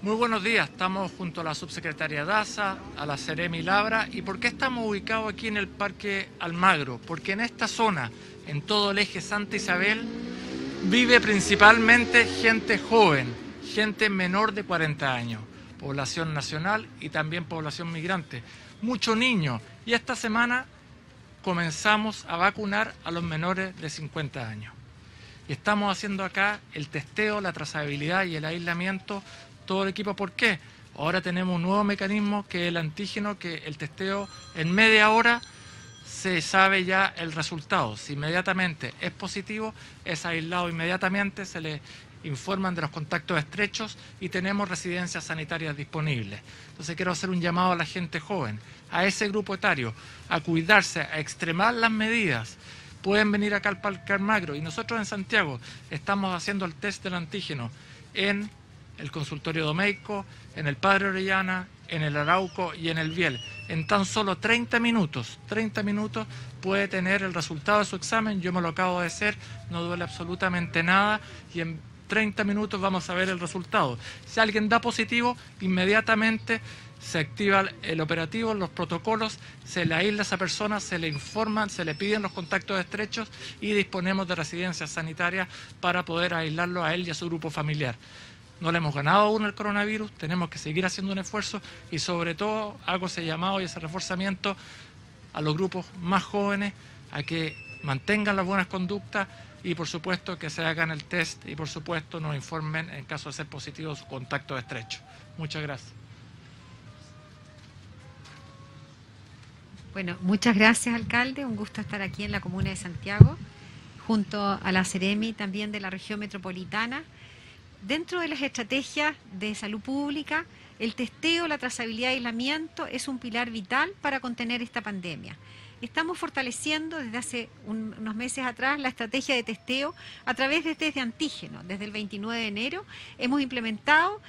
Muy buenos días, estamos junto a la subsecretaria Daza, a la Seremi Labra. ¿Y por qué estamos ubicados aquí en el Parque Almagro? Porque en esta zona, en todo el eje Santa Isabel, vive principalmente gente joven, gente menor de 40 años, población nacional y también población migrante, muchos niños. Y esta semana comenzamos a vacunar a los menores de 50 años. Y estamos haciendo acá el testeo, la trazabilidad y el aislamiento, todo el equipo. ¿Por qué? Ahora tenemos un nuevo mecanismo que es el antígeno, que el testeo en media hora se sabe ya el resultado. Si inmediatamente es positivo, es aislado inmediatamente, se le informan de los contactos estrechos y tenemos residencias sanitarias disponibles. Entonces quiero hacer un llamado a la gente joven, a ese grupo etario, a cuidarse, a extremar las medidas. Pueden venir acá al Parque Almagro y nosotros en Santiago estamos haciendo el test del antígeno en el consultorio Domeico, en el Padre Orellana, en el Arauco y en el Biel. En tan solo 30 minutos puede tener el resultado de su examen. Yo me lo acabo de hacer, no duele absolutamente nada y en 30 minutos vamos a ver el resultado. Si alguien da positivo, inmediatamente se activa el operativo, los protocolos, se le aísla a esa persona, se le informan, se le piden los contactos estrechos y disponemos de residencias sanitarias para poder aislarlo a él y a su grupo familiar. No le hemos ganado aún el coronavirus, tenemos que seguir haciendo un esfuerzo y sobre todo hago ese llamado y ese reforzamiento a los grupos más jóvenes a que mantengan las buenas conductas y por supuesto que se hagan el test y por supuesto nos informen en caso de ser positivos sus contactos estrechos. Muchas gracias. Bueno, muchas gracias, alcalde. Un gusto estar aquí en la comuna de Santiago, junto a la Seremi también de la región metropolitana. Dentro de las estrategias de salud pública, el testeo, la trazabilidad y aislamiento es un pilar vital para contener esta pandemia. Estamos fortaleciendo desde hace unos meses atrás la estrategia de testeo a través de test de antígeno. Desde el 29 de enero hemos implementado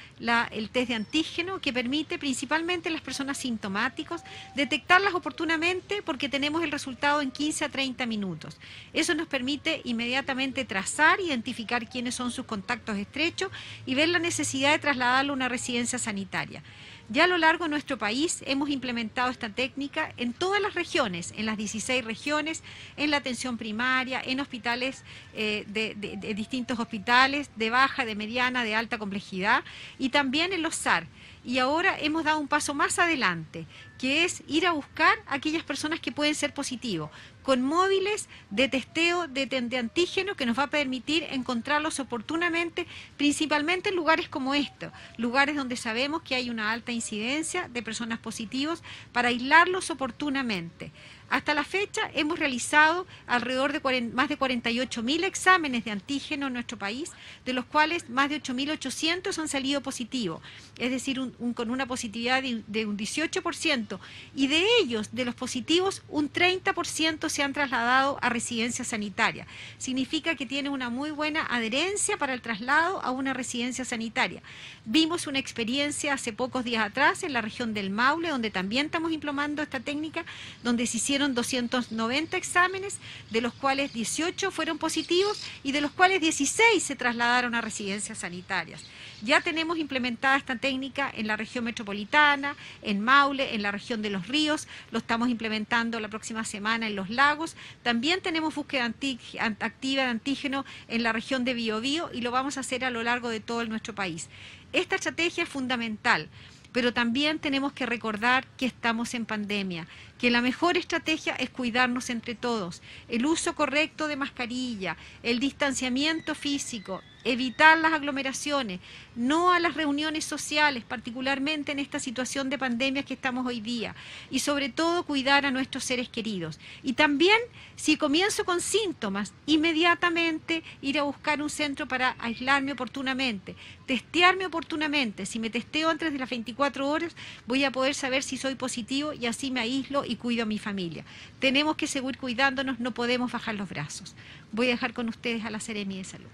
el test de antígeno que permite principalmente a las personas sintomáticas detectarlas oportunamente porque tenemos el resultado en 15 a 30 minutos. Eso nos permite inmediatamente trazar, identificar quiénes son sus contactos estrechos y ver la necesidad de trasladarlo a una residencia sanitaria. Ya a lo largo de nuestro país hemos implementado esta técnica en todas las regiones, en las 16 regiones, en la atención primaria, en hospitales, de distintos hospitales, de baja, de mediana, de alta complejidad y también en los SAR. Y ahora hemos dado un paso más adelante, que es ir a buscar a aquellas personas que pueden ser positivos, con móviles de testeo de antígeno que nos va a permitir encontrarlos oportunamente, principalmente en lugares como estos, lugares donde sabemos que hay una alta incidencia de personas positivas, para aislarlos oportunamente. Hasta la fecha hemos realizado alrededor de más de 48.000 exámenes de antígeno en nuestro país, de los cuales más de 8.800 han salido positivos, es decir, con una positividad de un 18%, y de ellos, de los positivos, un 30% se han trasladado a residencia sanitaria. Significa que tiene una muy buena adherencia para el traslado a una residencia sanitaria. Vimos una experiencia hace pocos días atrás en la región del Maule, donde también estamos implementando esta técnica, donde se hicieron 290 exámenes, de los cuales 18 fueron positivos y de los cuales 16 se trasladaron a residencias sanitarias. Ya tenemos implementada esta técnica en la región metropolitana, en Maule, en la región de Los Ríos, lo estamos implementando la próxima semana en Los Lagos. También tenemos búsqueda activa de antígeno en la región de Biobío y lo vamos a hacer a lo largo de todo nuestro país. Esta estrategia es fundamental, pero también tenemos que recordar que estamos en pandemia, que la mejor estrategia es cuidarnos entre todos, el uso correcto de mascarilla, el distanciamiento físico, evitar las aglomeraciones, no a las reuniones sociales, particularmente en esta situación de pandemia que estamos hoy día, y sobre todo cuidar a nuestros seres queridos. Y también, si comienzo con síntomas, inmediatamente ir a buscar un centro para aislarme oportunamente, testearme oportunamente. Si me testeo antes de las 24 horas, voy a poder saber si soy positivo y así me aíslo y cuido a mi familia. Tenemos que seguir cuidándonos, no podemos bajar los brazos. Voy a dejar con ustedes a la Seremi de Salud.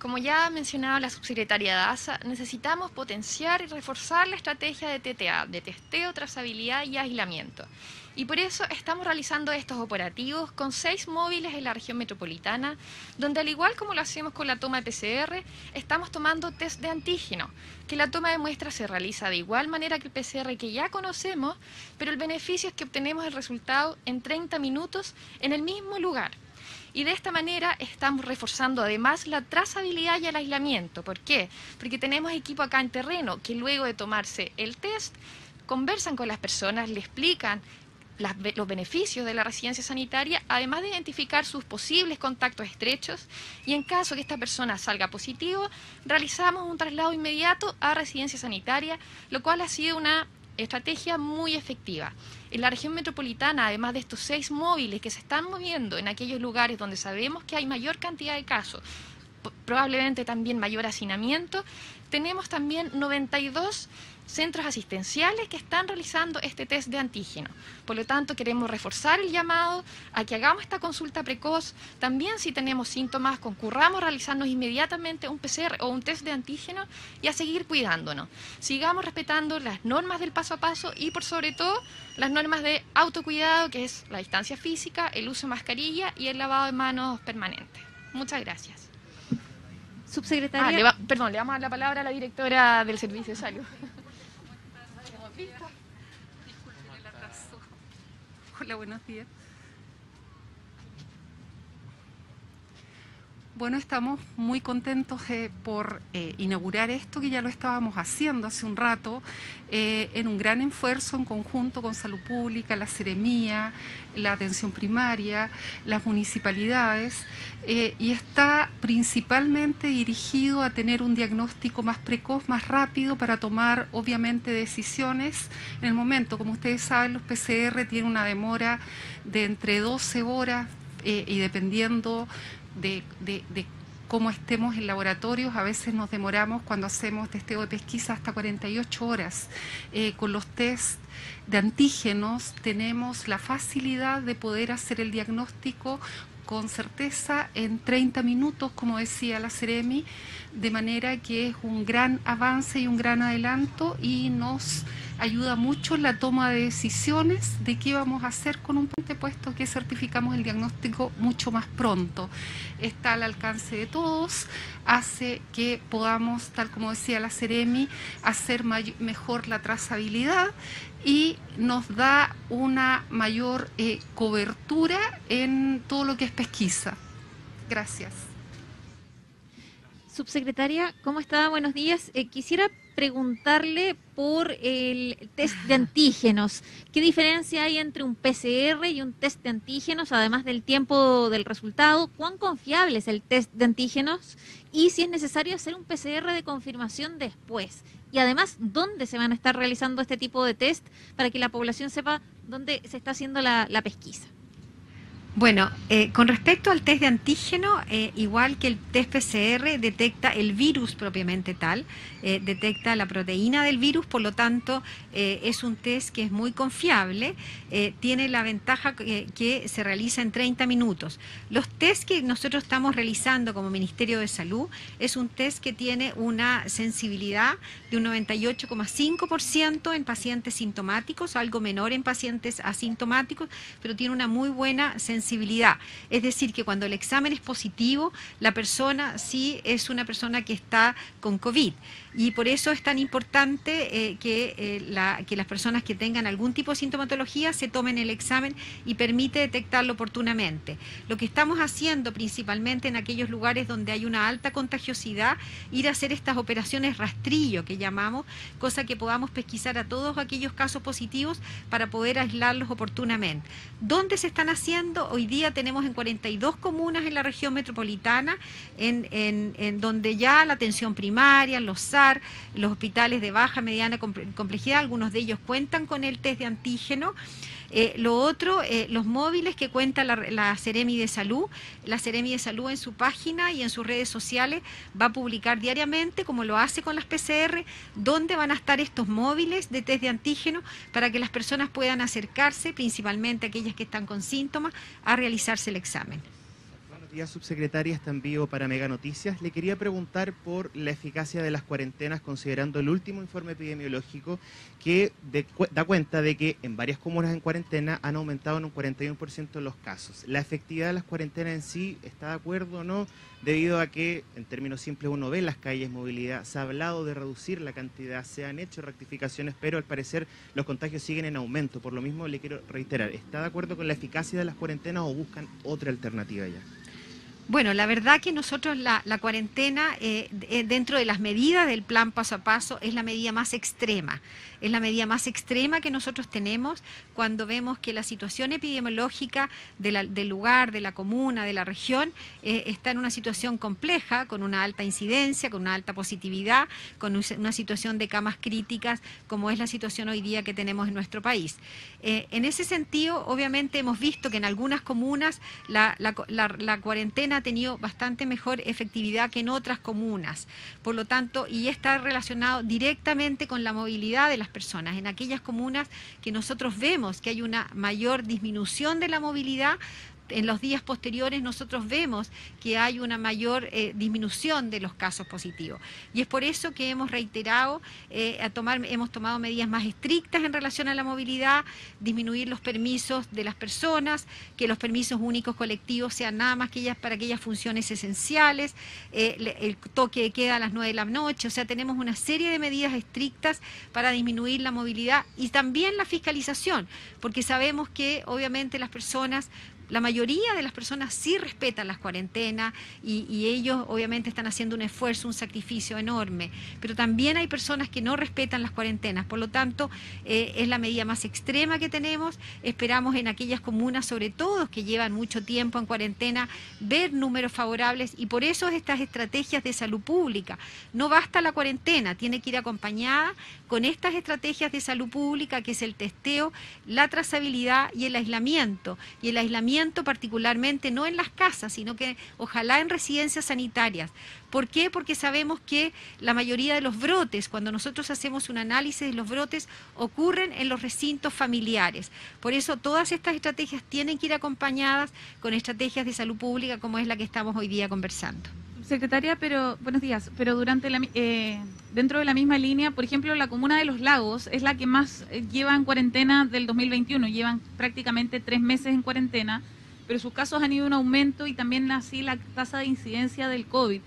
Como ya ha mencionado la subsecretaria Daza, necesitamos potenciar y reforzar la estrategia de TTA, de testeo, trazabilidad y aislamiento. Y por eso estamos realizando estos operativos con 6 móviles en la región metropolitana, donde al igual como lo hacemos con la toma de PCR, estamos tomando test de antígeno, que la toma de muestras se realiza de igual manera que el PCR que ya conocemos, pero el beneficio es que obtenemos el resultado en 30 minutos en el mismo lugar. Y de esta manera estamos reforzando además la trazabilidad y el aislamiento. ¿Por qué? Porque tenemos equipo acá en terreno que luego de tomarse el test, conversan con las personas, le explican los beneficios de la residencia sanitaria, además de identificar sus posibles contactos estrechos, y en caso que esta persona salga positivo, realizamos un traslado inmediato a residencia sanitaria, lo cual ha sido una estrategia muy efectiva. En la región metropolitana, además de estos 6 móviles que se están moviendo en aquellos lugares donde sabemos que hay mayor cantidad de casos, probablemente también mayor hacinamiento, tenemos también 92 centros asistenciales que están realizando este test de antígeno. Por lo tanto, queremos reforzar el llamado a que hagamos esta consulta precoz. También, si tenemos síntomas, concurramos a realizarnos inmediatamente un PCR o un test de antígeno y a seguir cuidándonos. Sigamos respetando las normas del paso a paso y, por sobre todo, las normas de autocuidado, que es la distancia física, el uso de mascarilla y el lavado de manos permanente. Muchas gracias. Subsecretaria. Le vamos a dar la palabra a la directora del Servicio de Salud. Hola, buenos días. Bueno, estamos muy contentos por inaugurar esto, que ya lo estábamos haciendo hace un rato, en un gran esfuerzo en conjunto con Salud Pública, la Seremía, la Atención Primaria, las municipalidades, y está principalmente dirigido a tener un diagnóstico más precoz, más rápido, para tomar obviamente decisiones en el momento. Como ustedes saben, los PCR tienen una demora de entre 12 horas y dependiendo de cómo estemos en laboratorios, a veces nos demoramos cuando hacemos testeo de pesquisa hasta 48 horas. Con los test de antígenos tenemos la facilidad de poder hacer el diagnóstico con certeza en 30 minutos, como decía la Seremi, de manera que es un gran avance y un gran adelanto, y nos ayuda mucho en la toma de decisiones de qué vamos a hacer con un paciente, puesto que certificamos el diagnóstico mucho más pronto. Está al alcance de todos, hace que podamos, tal como decía la Seremi, hacer mejor la trazabilidad y nos da una mayor cobertura en todo lo que es pesquisa. Gracias. Subsecretaria, ¿cómo está? Buenos días. Quisiera preguntarle por el test de antígenos. ¿Qué diferencia hay entre un PCR y un test de antígenos, además del tiempo del resultado? ¿Cuán confiable es el test de antígenos? Y si es necesario hacer un PCR de confirmación después. Y además, ¿dónde se van a estar realizando este tipo de test para que la población sepa dónde se está haciendo la pesquisa? Bueno, con respecto al test de antígeno, igual que el test PCR, detecta el virus propiamente tal, detecta la proteína del virus, por lo tanto es un test que es muy confiable, tiene la ventaja que se realiza en 30 minutos. Los test que nosotros estamos realizando como Ministerio de Salud es un test que tiene una sensibilidad de un 98,5% en pacientes sintomáticos, algo menor en pacientes asintomáticos, pero tiene una muy buena sensibilidad. Es decir, que cuando el examen es positivo, la persona sí es una persona que está con COVID. Y por eso es tan importante que las personas que tengan algún tipo de sintomatología se tomen el examen y permite detectarlo oportunamente. Lo que estamos haciendo principalmente en aquellos lugares donde hay una alta contagiosidad, ir a hacer estas operaciones rastrillo que llamamos, cosa que podamos pesquisar a todos aquellos casos positivos para poder aislarlos oportunamente. ¿Dónde se están haciendo? Hoy día tenemos en 42 comunas en la región metropolitana, en donde ya la atención primaria, los SAR, los hospitales de baja, mediana complejidad, algunos de ellos cuentan con el test de antígeno. Lo otro, los móviles que cuenta la Seremi de Salud. La Seremi de Salud en su página y en sus redes sociales va a publicar diariamente, como lo hace con las PCR, dónde van a estar estos móviles de test de antígeno para que las personas puedan acercarse, principalmente aquellas que están con síntomas, a realizarse el examen. días, subsecretaria. Está en vivo para Mega Noticias. Le quería preguntar por la eficacia de las cuarentenas, considerando el último informe epidemiológico que da cuenta de que en varias comunas en cuarentena han aumentado en un 41% los casos. ¿La efectividad de las cuarentenas en sí está de acuerdo o no? Debido a que, en términos simples, uno ve en las calles movilidad, se ha hablado de reducir la cantidad, se han hecho rectificaciones, pero al parecer los contagios siguen en aumento. Por lo mismo le quiero reiterar, ¿está de acuerdo con la eficacia de las cuarentenas o buscan otra alternativa ya? Bueno, la verdad que nosotros la cuarentena, dentro de las medidas del plan paso a paso, es la medida más extrema. Es la medida más extrema que nosotros tenemos cuando vemos que la situación epidemiológica del lugar, de la comuna, de la región, está en una situación compleja, con una alta incidencia, con una alta positividad, con una situación de camas críticas, como es la situación hoy día que tenemos en nuestro país. En ese sentido, obviamente hemos visto que en algunas comunas la cuarentena ha tenido bastante mejor efectividad que en otras comunas. Por lo tanto, y está relacionado directamente con la movilidad de las personas. En aquellas comunas que nosotros vemos que hay una mayor disminución de la movilidad, en los días posteriores nosotros vemos que hay una mayor disminución de los casos positivos. Y es por eso que hemos reiterado, hemos tomado medidas más estrictas en relación a la movilidad, disminuir los permisos de las personas, que los permisos únicos colectivos sean nada más que para aquellas funciones esenciales, el toque de queda a las 9 de la noche. O sea, tenemos una serie de medidas estrictas para disminuir la movilidad y también la fiscalización, porque sabemos que obviamente la mayoría de las personas sí respetan las cuarentenas y ellos obviamente están haciendo un esfuerzo, un sacrificio enorme, pero también hay personas que no respetan las cuarentenas. Por lo tanto, es la medida más extrema que tenemos. Esperamos en aquellas comunas, sobre todo que llevan mucho tiempo en cuarentena, ver números favorables, y por eso estas estrategias de salud pública. No basta la cuarentena, tiene que ir acompañada con estas estrategias de salud pública, que es el testeo, la trazabilidad y el aislamiento. Y el aislamiento particularmente no en las casas, sino que ojalá en residencias sanitarias. ¿Por qué? Porque sabemos que la mayoría de los brotes, cuando nosotros hacemos un análisis de los brotes, ocurren en los recintos familiares. Por eso todas estas estrategias tienen que ir acompañadas con estrategias de salud pública, como es la que estamos hoy día conversando. Secretaria, pero buenos días, pero dentro de la misma línea, por ejemplo, la comuna de Los Lagos es la que más lleva en cuarentena del 2021, llevan prácticamente 3 meses en cuarentena, pero sus casos han ido en aumento y también así la tasa de incidencia del COVID.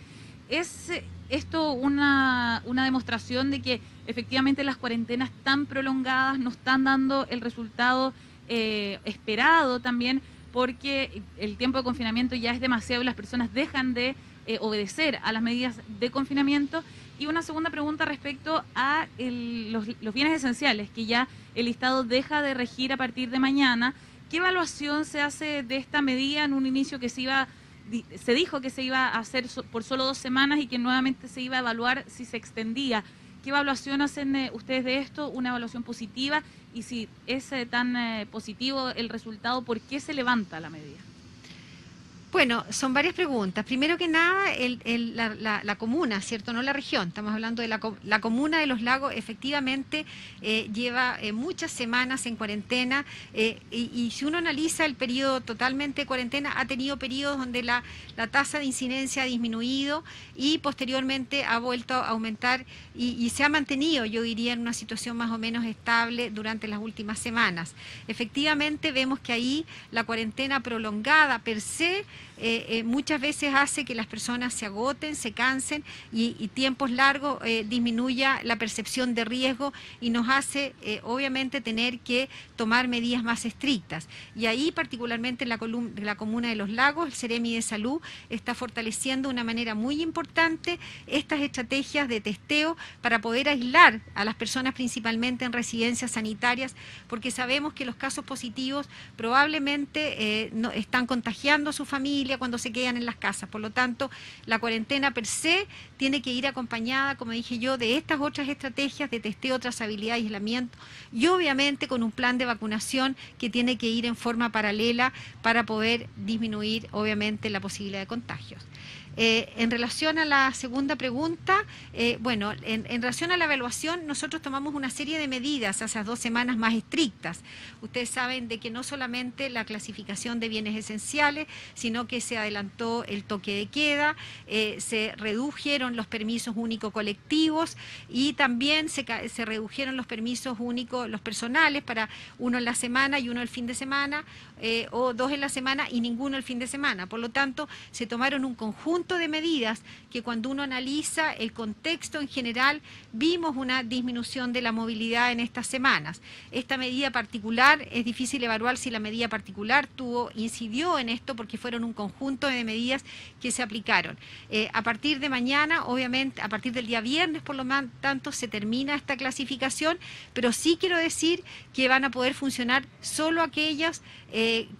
¿Es esto una demostración de que efectivamente las cuarentenas tan prolongadas no están dando el resultado esperado también, porque el tiempo de confinamiento ya es demasiado y las personas dejan de obedecer a las medidas de confinamiento? Y una segunda pregunta respecto a los bienes esenciales, que ya el listado deja de regir a partir de mañana. ¿Qué evaluación se hace de esta medida? En un inicio que se dijo que se iba a hacer por solo 2 semanas y que nuevamente se iba a evaluar si se extendía. ¿Qué evaluación hacen ustedes de esto? ¿Una evaluación positiva? Y si es tan positivo el resultado, ¿por qué se levanta la medida? Bueno, son varias preguntas. Primero que nada, la comuna, ¿cierto? No la región. Estamos hablando de la comuna de Los Lagos. Efectivamente, lleva muchas semanas en cuarentena y si uno analiza el periodo totalmente de cuarentena, ha tenido periodos donde la tasa de incidencia ha disminuido y posteriormente ha vuelto a aumentar y se ha mantenido, yo diría, en una situación más o menos estable durante las últimas semanas. Efectivamente, vemos que ahí la cuarentena prolongada per se muchas veces hace que las personas se agoten, se cansen y tiempos largos disminuya la percepción de riesgo y nos hace obviamente tener que tomar medidas más estrictas. Y ahí particularmente en la comuna de Los Lagos, el Ceremi de Salud está fortaleciendo de una manera muy importante estas estrategias de testeo para poder aislar a las personas principalmente en residencias sanitarias, porque sabemos que los casos positivos probablemente no están contagiando a su familia cuando se quedan en las casas. Por lo tanto, la cuarentena per se tiene que ir acompañada, como dije yo, de estas otras estrategias de testeo, trazabilidad y aislamiento, y obviamente con un plan de vacunación que tiene que ir en forma paralela para poder disminuir obviamente la posibilidad de contagios. En relación a la segunda pregunta, bueno, en relación a la evaluación, nosotros tomamos una serie de medidas hace 2 semanas más estrictas. Ustedes saben de que no solamente la clasificación de bienes esenciales, sino que se adelantó el toque de queda, se redujeron los permisos únicos colectivos y también se redujeron los permisos únicos, los personales, para 1 en la semana y 1 el fin de semana, o 2 en la semana y ninguno el fin de semana. Por lo tanto, se tomaron un conjunto de medidas que, cuando uno analiza el contexto en general, vimos una disminución de la movilidad en estas semanas. Esta medida particular, es difícil evaluar si la medida particular incidió en esto, porque fueron un conjunto de medidas que se aplicaron. A partir de mañana, obviamente, a partir del día viernes, por lo tanto, se termina esta clasificación, pero sí quiero decir que van a poder funcionar solo aquellos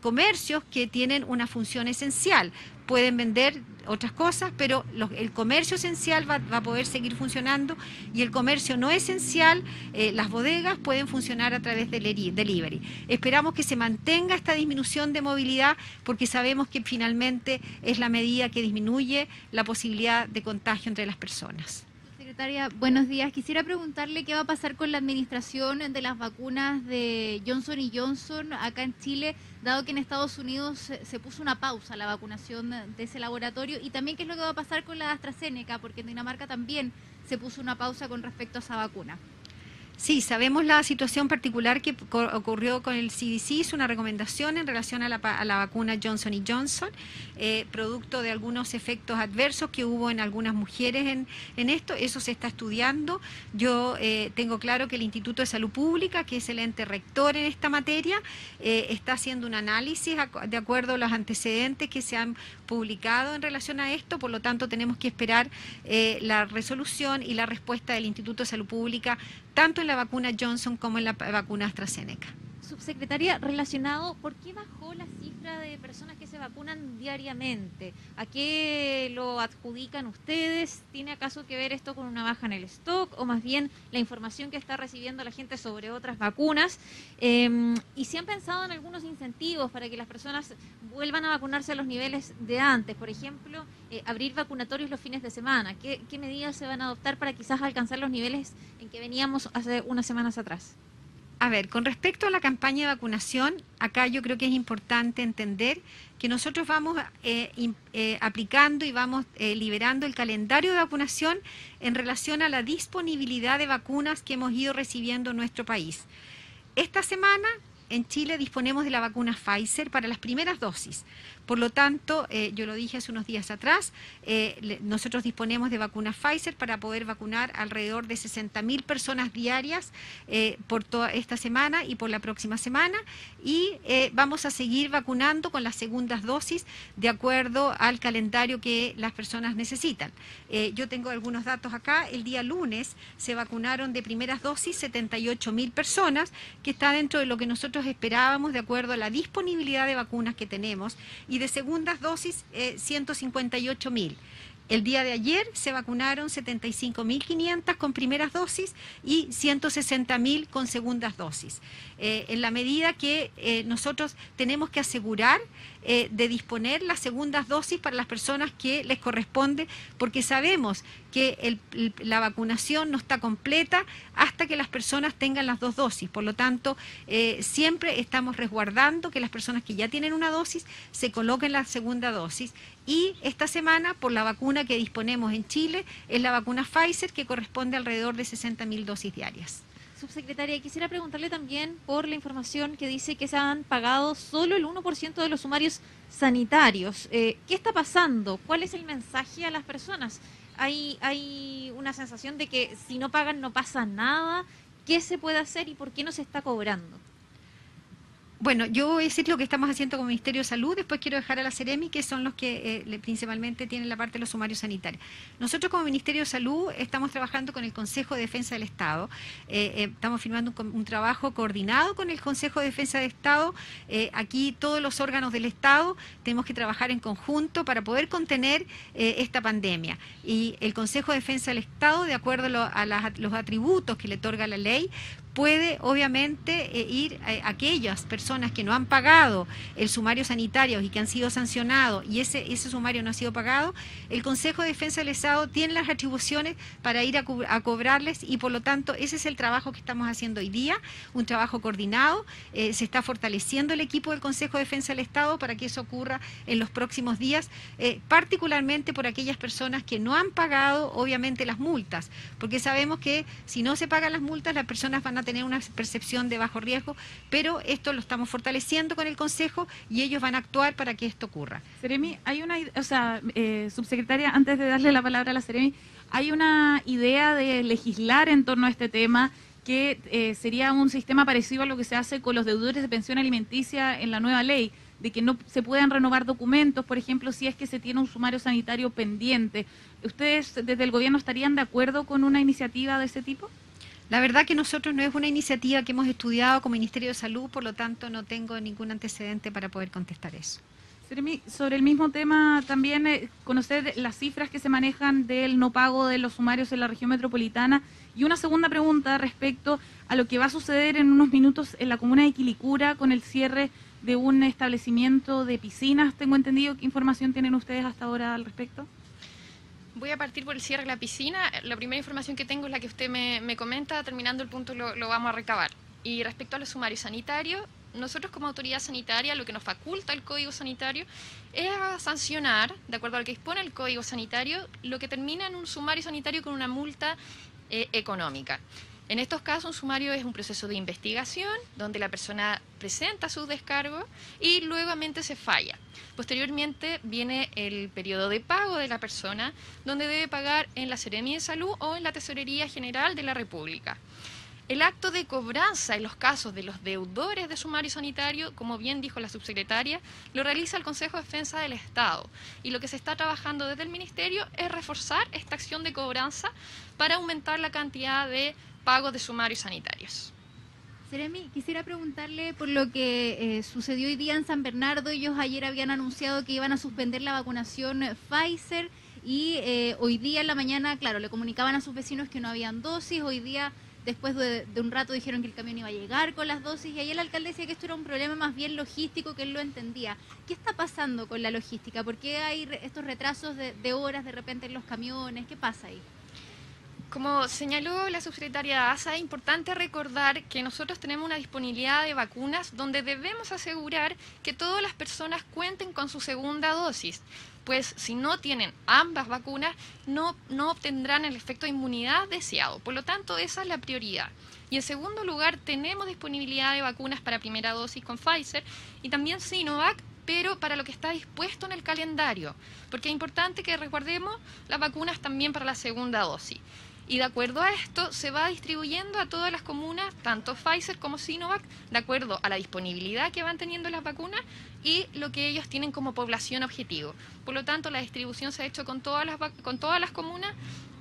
comercios que tienen una función esencial. Pueden vender otras cosas, pero el comercio esencial va a poder seguir funcionando, y el comercio no esencial, las bodegas, pueden funcionar a través del delivery. Esperamos que se mantenga esta disminución de movilidad, porque sabemos que finalmente es la medida que disminuye la posibilidad de contagio entre las personas. Secretaria, buenos días. Quisiera preguntarle qué va a pasar con la administración de las vacunas de Johnson & Johnson acá en Chile, dado que en Estados Unidos se puso una pausa a la vacunación de ese laboratorio, y también qué es lo que va a pasar con la AstraZeneca, porque en Dinamarca también se puso una pausa con respecto a esa vacuna. Sí, sabemos la situación particular que ocurrió con el CDC, es una recomendación en relación a la vacuna Johnson & Johnson, producto de algunos efectos adversos que hubo en algunas mujeres en esto. Eso se está estudiando. Yo tengo claro que el Instituto de Salud Pública, que es el ente rector en esta materia, está haciendo un análisis de acuerdo a los antecedentes que se han publicado en relación a esto. Por lo tanto, tenemos que esperar la resolución y la respuesta del Instituto de Salud Pública, tanto en la vacuna Johnson como en la vacuna AstraZeneca. Subsecretaria, relacionado, ¿por qué bajó la cifra de personas que se vacunan diariamente? ¿A qué lo adjudican ustedes? ¿Tiene acaso que ver esto con una baja en el stock, o más bien la información que está recibiendo la gente sobre otras vacunas? ¿Y si han pensado en algunos incentivos para que las personas vuelvan a vacunarse a los niveles de antes? Por ejemplo, abrir vacunatorios los fines de semana. ¿Qué medidas se van a adoptar para quizás alcanzar los niveles en que veníamos hace unas semanas atrás? A ver, con respecto a la campaña de vacunación, acá yo creo que es importante entender que nosotros vamos aplicando y vamos liberando el calendario de vacunación en relación a la disponibilidad de vacunas que hemos ido recibiendo en nuestro país. Esta semana en Chile disponemos de la vacuna Pfizer para las primeras dosis. Por lo tanto, yo lo dije hace unos días atrás, nosotros disponemos de vacuna Pfizer para poder vacunar alrededor de 60.000 personas diarias por toda esta semana y por la próxima semana, y vamos a seguir vacunando con las segundas dosis de acuerdo al calendario que las personas necesitan. Yo tengo algunos datos acá. El día lunes se vacunaron de primeras dosis 78.000 personas, que está dentro de lo que nosotros esperábamos de acuerdo a la disponibilidad de vacunas que tenemos, y de segundas dosis 158.000. El día de ayer se vacunaron 75.500 con primeras dosis y 160.000 con segundas dosis. En la medida que nosotros tenemos que asegurar de disponer las segundas dosis para las personas que les corresponde, porque sabemos que la vacunación no está completa hasta que las personas tengan las 2 dosis. Por lo tanto, siempre estamos resguardando que las personas que ya tienen una dosis se coloquen la segunda dosis. Y esta semana, por la vacuna que disponemos en Chile, es la vacuna Pfizer, que corresponde a alrededor de 60.000 dosis diarias. Subsecretaria, quisiera preguntarle también por la información que dice que se han pagado solo el 1% de los sumarios sanitarios. ¿Qué está pasando? ¿Cuál es el mensaje a las personas? ¿Hay una sensación de que si no pagan no pasa nada? ¿Qué se puede hacer y por qué no se está cobrando? Bueno, yo voy a decir lo que estamos haciendo como Ministerio de Salud, después quiero dejar a la Seremi, que son los que principalmente tienen la parte de los sumarios sanitarios. Nosotros como Ministerio de Salud estamos trabajando con el Consejo de Defensa del Estado, estamos firmando un trabajo coordinado con el Consejo de Defensa del Estado. Aquí todos los órganos del Estado tenemos que trabajar en conjunto para poder contener esta pandemia. Y el Consejo de Defensa del Estado, de acuerdo a los atributos que le otorga la ley, puede obviamente ir a aquellas personas que no han pagado el sumario sanitario y que han sido sancionados y ese sumario no ha sido pagado, el Consejo de Defensa del Estado tiene las atribuciones para ir a cobrarles y por lo tanto ese es el trabajo que estamos haciendo hoy día, un trabajo coordinado, se está fortaleciendo el equipo del Consejo de Defensa del Estado para que eso ocurra en los próximos días, particularmente por aquellas personas que no han pagado obviamente las multas, porque sabemos que si no se pagan las multas las personas van a tener una percepción de bajo riesgo, pero esto lo estamos fortaleciendo con el Consejo y ellos van a actuar para que esto ocurra. Seremi, hay una, subsecretaria, antes de darle la palabra a la Seremi, hay una idea de legislar en torno a este tema que sería un sistema parecido a lo que se hace con los deudores de pensión alimenticia en la nueva ley, de que no se puedan renovar documentos, por ejemplo, si es que se tiene un sumario sanitario pendiente. ¿Ustedes desde el gobierno estarían de acuerdo con una iniciativa de ese tipo? La verdad que nosotros no es una iniciativa que hemos estudiado como Ministerio de Salud, por lo tanto no tengo ningún antecedente para poder contestar eso. Seremi, sobre el mismo tema también conocer las cifras que se manejan del no pago de los sumarios en la región metropolitana y una segunda pregunta respecto a lo que va a suceder en unos minutos en la comuna de Quilicura con el cierre de un establecimiento de piscinas. Tengo entendido. ¿Qué información tienen ustedes hasta ahora al respecto? Voy a partir por el cierre de la piscina. La primera información que tengo es la que usted me comenta. Terminando el punto lo vamos a recabar. Y respecto a los sumarios sanitarios, nosotros como autoridad sanitaria lo que nos faculta el Código Sanitario es a sancionar, de acuerdo a lo que dispone el Código Sanitario, lo que termina en un sumario sanitario con una multa económica. En estos casos, un sumario es un proceso de investigación donde la persona presenta sus descargos y luego se falla. Posteriormente viene el periodo de pago de la persona, donde debe pagar en la Seremi de Salud o en la Tesorería General de la República. El acto de cobranza en los casos de los deudores de sumario sanitario, como bien dijo la subsecretaria, lo realiza el Consejo de Defensa del Estado. Y lo que se está trabajando desde el Ministerio es reforzar esta acción de cobranza para aumentar la cantidad de pagos de sumarios sanitarios. Seremi, quisiera preguntarle por lo que sucedió hoy día en San Bernardo. Ellos ayer habían anunciado que iban a suspender la vacunación Pfizer y hoy día en la mañana, claro, le comunicaban a sus vecinos que no habían dosis. Hoy día, después de un rato, dijeron que el camión iba a llegar con las dosis y ayer el alcalde decía que esto era un problema más bien logístico, que él lo entendía. ¿Qué está pasando con la logística? ¿Por qué hay estos retrasos de horas de repente en los camiones? ¿Qué pasa ahí? Como señaló la subsecretaria Daza, es importante recordar que nosotros tenemos una disponibilidad de vacunas donde debemos asegurar que todas las personas cuenten con su segunda dosis, pues si no tienen ambas vacunas no obtendrán el efecto de inmunidad deseado. Por lo tanto, esa es la prioridad. Y en segundo lugar, tenemos disponibilidad de vacunas para primera dosis con Pfizer y también Sinovac, pero para lo que está dispuesto en el calendario, porque es importante que recordemos las vacunas también para la segunda dosis. Y de acuerdo a esto, se va distribuyendo a todas las comunas, tanto Pfizer como Sinovac, de acuerdo a la disponibilidad que van teniendo las vacunas y lo que ellos tienen como población objetivo. Por lo tanto, la distribución se ha hecho con todas las comunas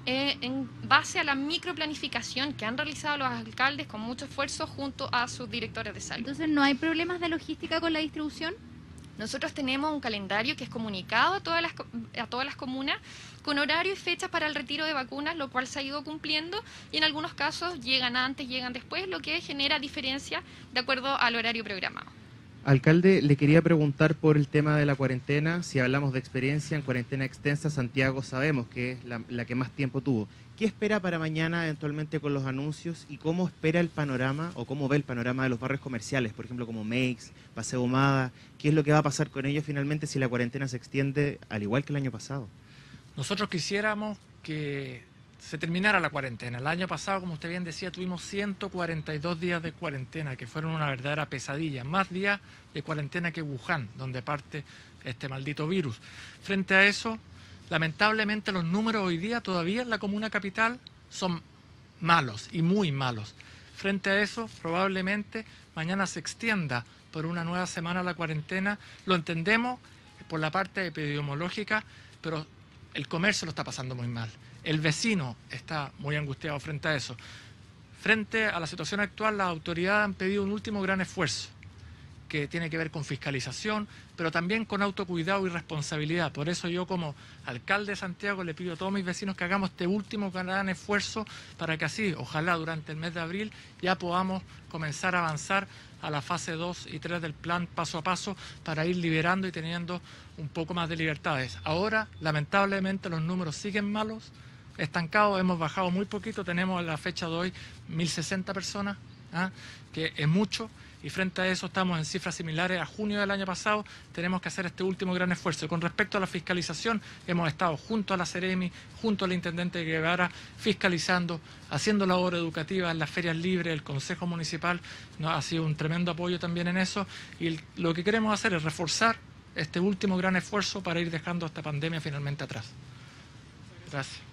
en base a la microplanificación que han realizado los alcaldes con mucho esfuerzo junto a sus directores de salud. Entonces, ¿no hay problemas de logística con la distribución? Nosotros tenemos un calendario que es comunicado a todas las comunas con horario y fechas para el retiro de vacunas, lo cual se ha ido cumpliendo y en algunos casos llegan antes, llegan después, lo que genera diferencia de acuerdo al horario programado. Alcalde, le quería preguntar por el tema de la cuarentena. Si hablamos de experiencia en cuarentena extensa, Santiago sabemos que es la que más tiempo tuvo. ¿Qué espera para mañana eventualmente con los anuncios y cómo espera el panorama o cómo ve el panorama de los barrios comerciales, por ejemplo como Meix, Paseo Humada? ¿Qué es lo que va a pasar con ellos finalmente si la cuarentena se extiende al igual que el año pasado? Nosotros quisiéramos que se terminara la cuarentena. El año pasado, como usted bien decía, tuvimos 142 días de cuarentena, que fueron una verdadera pesadilla. Más días de cuarentena que Wuhan, donde parte este maldito virus. Frente a eso, lamentablemente los números hoy día todavía en la comuna capital son malos y muy malos. Frente a eso, probablemente mañana se extienda por una nueva semana la cuarentena. Lo entendemos por la parte epidemiológica, pero el comercio lo está pasando muy mal. El vecino está muy angustiado frente a eso. Frente a la situación actual, las autoridades han pedido un último gran esfuerzo, que tiene que ver con fiscalización, pero también con autocuidado y responsabilidad. Por eso yo, como alcalde de Santiago, le pido a todos mis vecinos que hagamos este último gran esfuerzo para que así, ojalá durante el mes de abril, ya podamos comenzar a avanzar a la fase 2 y 3 del plan paso a paso para ir liberando y teniendo un poco más de libertades. Ahora, lamentablemente, los números siguen malos, estancados, hemos bajado muy poquito, tenemos a la fecha de hoy 1.060 personas, que es mucho, y frente a eso estamos en cifras similares a junio del año pasado. Tenemos que hacer este último gran esfuerzo. Con respecto a la fiscalización, hemos estado junto a la Seremi, junto al Intendente Guevara, fiscalizando, haciendo labor educativa en las ferias libres, el Consejo Municipal nos ha sido un tremendo apoyo también en eso, y lo que queremos hacer es reforzar este último gran esfuerzo para ir dejando esta pandemia finalmente atrás. Gracias.